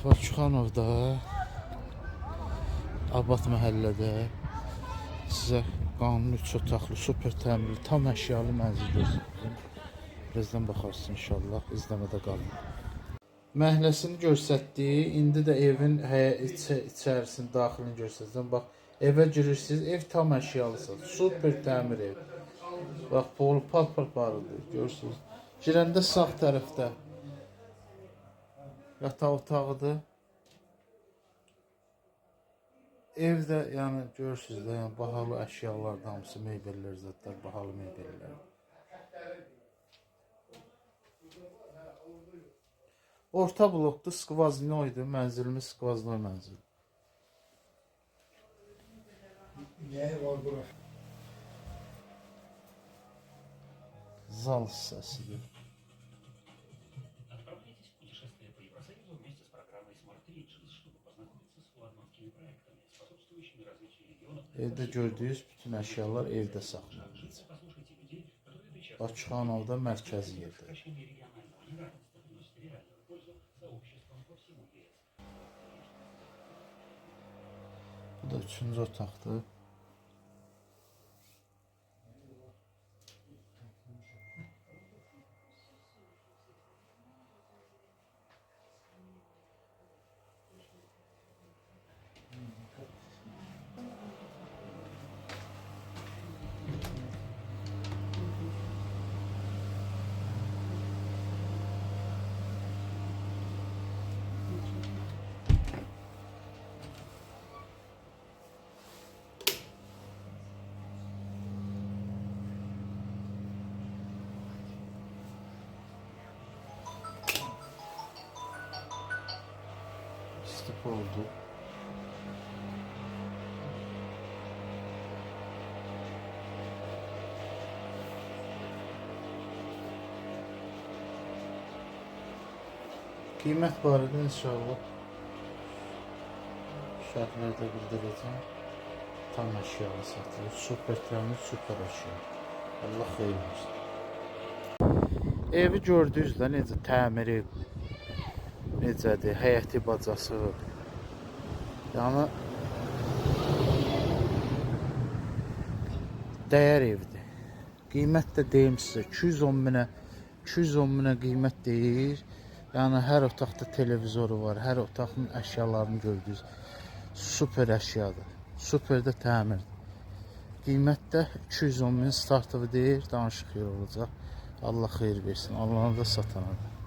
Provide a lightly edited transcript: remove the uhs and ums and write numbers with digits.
Bakıxanovda, Abad məhəllədə sizə qanuni 3 otaqlı, super təmirli, tam əşyalı mənzil göstərəcəm. Birazdan baxarsınız inşallah, izləmədə qalın. Məhləsini göstərdiyi, indi də evin içərisinin daxilini göstərəcəm. Bax, evə girirsiniz, ev tam əşyalısınız, super təmir ev. Bax, polu par-parıdır, görürsünüz. Girəndə sağ tərəfdə yataq otağıdır. Evdə, yəni görürsünüz də, yəni bahalı əşyalardan hamısı, mebellər, zətlər, bahalı mebellər. Orta blokda skvaznoydur, mənzilimiz skvaznoy mənzil. Nəyi var bura? Zal hissəsidir. Evdə gördüyünüz bütün əşyalar evdə saxlanılır. Bakıxanovda mərkəzi yerdə. Bu da 3-cü otaqdır. Stip oldu. Qiymət barədə inşallah şərhlərdə bildirəcəm. Tam əşyalı satılır. Super təmir, super əşya. Allah xeyir versin. Evi gördünüz də necə təmiri, necədir, həyəti bacası. Yəni dəyər evdir. Qiymət də deyim sizə 210 minə qiymət deyir. Yəni hər otaqda televizoru var, hər otağın əşyalarını gördünüz. Super əşyadır. Super də təmirdir. Qiymət də 210 min startı deyir, danışıq yer olacaq. Allah xeyir versin. Allah'ın da satanadır.